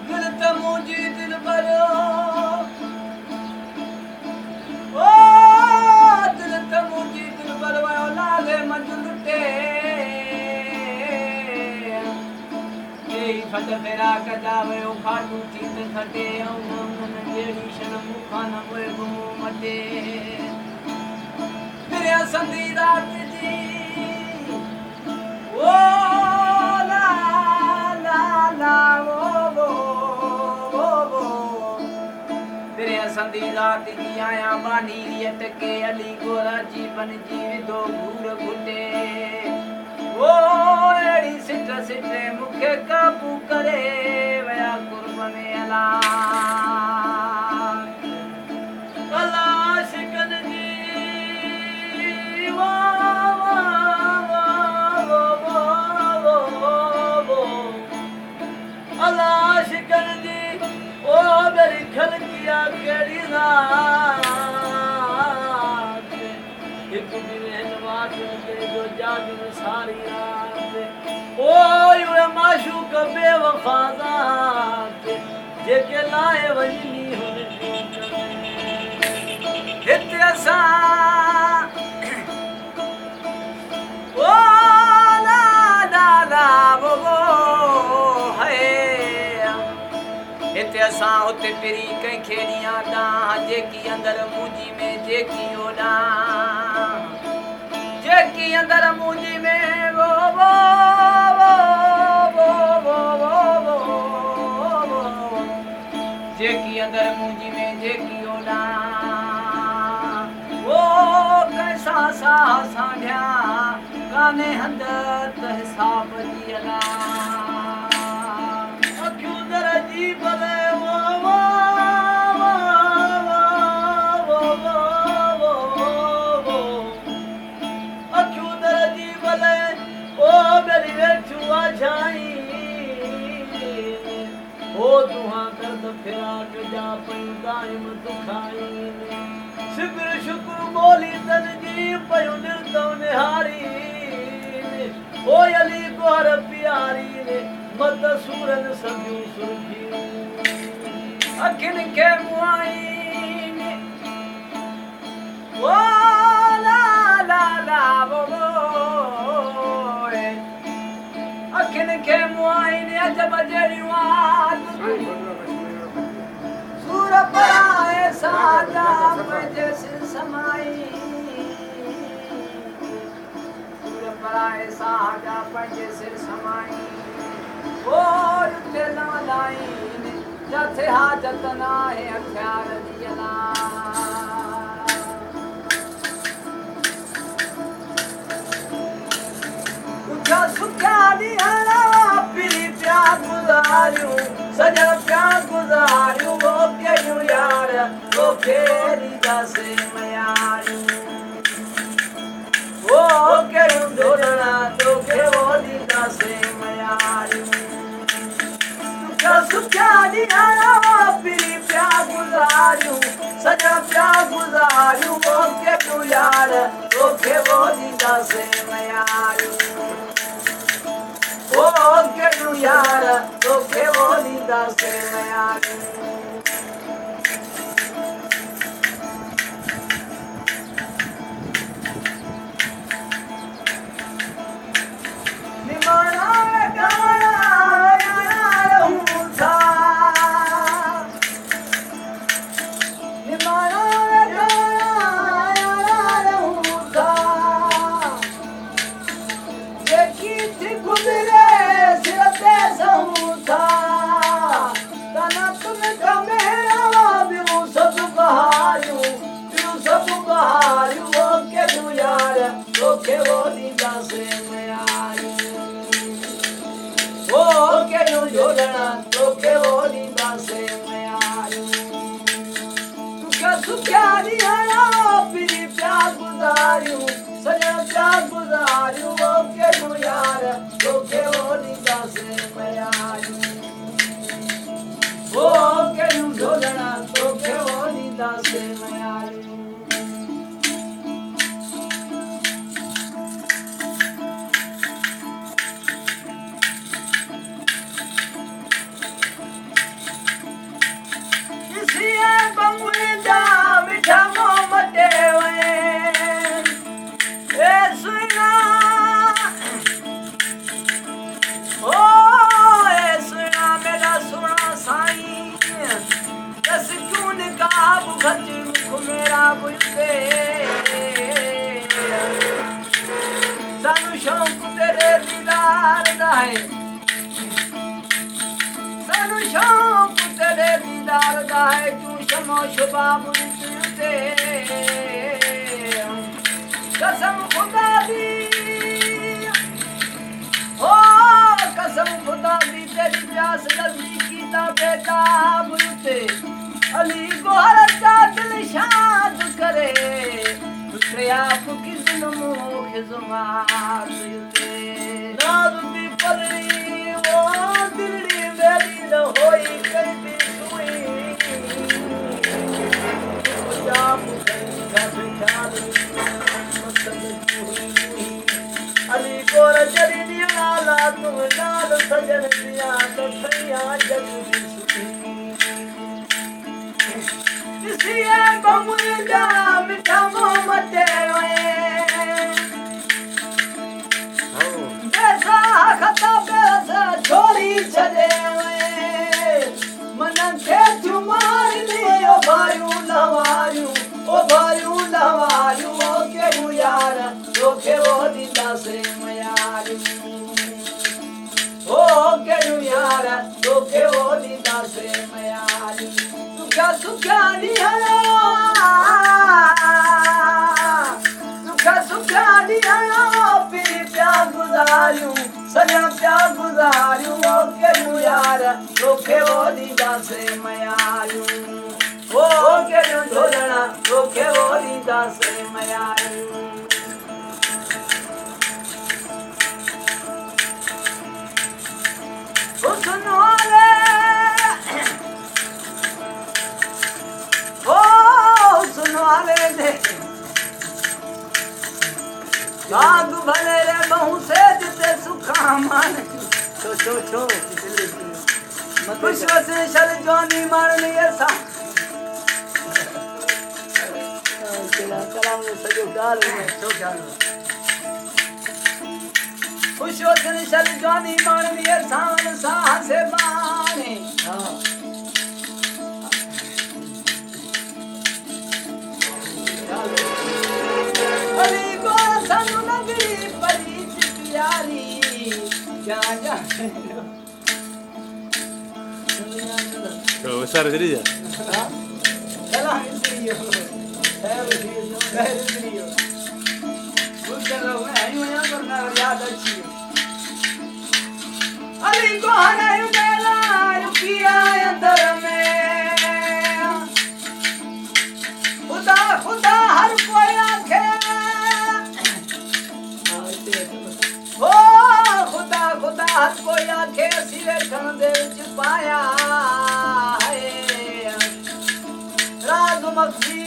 दिल त मुंहिंजी दिल भरियो ओ दिल त मुंहिंजी दिल भरियो लाले मंझि लुटे फट फेरा कजा वियो खाटू थी त खटे ऐं जहिड़ी शर्म मूंखां न पोइ घुमो मटे फिरिया संदी रात जी ओ ला ला ला वो फिरिया संदी रात जी आया बानी अटके अली गोरा जी बन जी विधो घूर घुटे ओ एड़ी सिट सिटे मुखे काबू करे वया कुर्बन अला अला शिकन जी वो अला शिकन जी ओ मेरी खलकिया केड़ी रात एक दिन वाट ते जो जाग सारी रात ओ ये माशूक बेवफा ज़ात जेके लाए वञी हुन हिते असां ओ ला ला ला वो है हिते असां हुते पिरी कंहिंखे ॾियां ॾांहुं जेकी अंदरि मुंहिंजी में जेकी ओॾां जेकी अंदरि मुंहिंजी में वो जेकी अंदरि मुंहिंजी में जेकी ओॾां वो कैसा साह साढिया कान्हे हंध त हिसाब जी अला अखियूं दर जी भले अखियूं दर जी भले ओ मेरी वेठियूं आझाई ओ तुहां दर्द फिराक जा पयूं दाइम दुखाई शुक्र शुक्र बोली तन जी पयूं निर्दो निहारी ओ अली गोर प्यारी ने मत सूरन सभियूं सुरखियूं अखियुनि खे मुआई ओ ला ला ला वो अखियुनि खे मुआई ने अजब जहिड़ियूं सूर पराए साजा पंहिंजे सिर समाई सूर पराए साजा पंहिंजे सिर समाई ओ उते न लाई जिथे हाजत न आहे हथियार जी अला उछा सुखिया ॾींहं पिरी पिया गुज़ारियूं सॼण पिया गुज़ारियूं वो कहिड़ियूं यार तोखे ॾींदासीं मयारियूं वो कहिड़ियूं ढोलण तोखे वो ॾींदासीं मयारियूं सुखिया ॾींहं पिरी पिया गुज़ारियूं सॼण पिया गुज़ारियूं वो कहिड़ियूं यार तोखे वो ॾींदासीं मयारियूं ओ कहिड़ियूं यार तोखे वो ॾींदासीं मयारियूं निमाणा गाणा रहूं था निमाणा गाणा रहूं था जेकी थी गुज़रे सिर ते सहूं था तना तुम कमेरा ॿियूं सभु बहारियूं वो कहिड़ियूं यार तोखे वो ॾींदासीं मयारियूं वो कहिड़ियूं झोलण तोखे वो ॾींदासीं मयारियूं सुखिया ॾींहं पिरी पिया गुज़ारियूं सॼण पिया गुज़ारियूं वो कहिड़ियूं यार तोखे वो ॾींदासीं मयारियूं वो कहिड़ियूं झोलण तोखे वो ॾींदासीं मयारियूं शौक तेरे दीदार दा है सानू शौक तेरे दीदार दा है तू शमो शबाब ते कसम खुदा दी ओ कसम खुदा दी तेरी प्यास नजदीकी दा बेटा बुलते अली गोहर का दिल शाद करे तुझे आप की जुल्मों के जुमात युते नाज़ुकी पलड़ी वो दिल्ली मेरी न होई कभी सुई जाप का ख्याल अली गोर जरी दियाला तुम नाल सजन दिया तो सैया जग दी सुई किसिए बमुल जा मिठा मोहम्मद बेसा खता बेसा छोड़ी छदे मन के तुमार दियो भायू लवायू ओ के यार रोके वो दिता से मयारू ओ के यार रोके वो दिता से मयारू सुखा दिया फिर प्यार गुजारूं सजा प्यार गुजारूं ओ के यार रोके वो दीदा से मयारूं ओ के ढोलना रोके वो दीदा से मयारूं सुनो रे ओ सुनो रे दे आग भले रे बहु से जिते सुखा मान छो खुशो से शल जानी मारनी ऐसा कलाम में सजो डाल में छो डाल खुशो से शल जानी मारनी ऐसा सा से माने हां अली को सानू नगरी परी प्यारी जा जा तो सर जरी जा हां चला इसलिए है इसलिए बुझ रहा हूं आई यहां पर ना याद अच्छी अली को हरायो बेला रुकिया अंदर में खुदा हर कोई आंखे ओ खुदा हर कोई आंखे सिरे खन दे विच पाया है राज मखी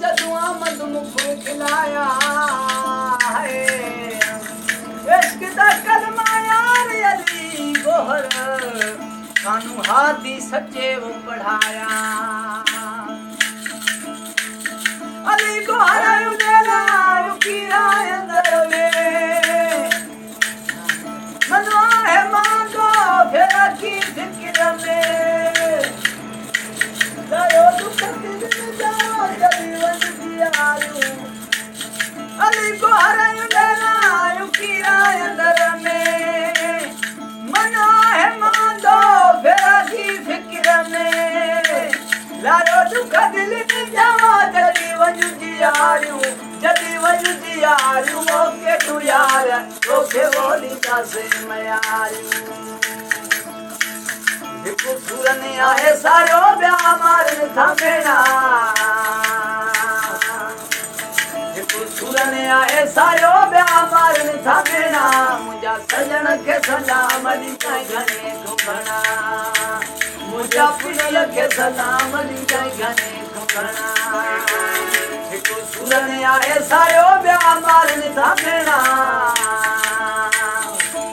जदू आमद मुख खिलाया है इश्क दा कलमा यार अली गोहर कानू हादी सच्चे वो पढ़ाया अली को हरायो देला रुकिया अंदर में मनवा है मांगो फिर की फिक्र में दयो दुख दिन जाओ जल्दी वन दिया अली को हरायो देला रुकिया अंदर में मनवा है मांगो फिक्र में लारो दुख दिल में जावा जल्दी वजू जियारू ओ के तू यार ओके बोली का से मयारू देखो सुरने आए सारो ब्याह मारन थामेना देखो सुरने आए सारो ब्याह मारन थामेना मुझा सजन के सलाम अली का घने घुमना मुझा पुलिया के सलाम अली का घने घुमना देखो सुरने आए सारो ब्याह मारन थामेना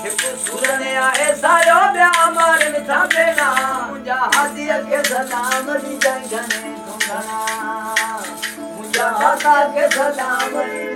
देखो सुरने आए सारो ब्याह मारन थामेना मुझा हादिया के सलाम अली का घने घुमना मुझा हाथा के सलाम अली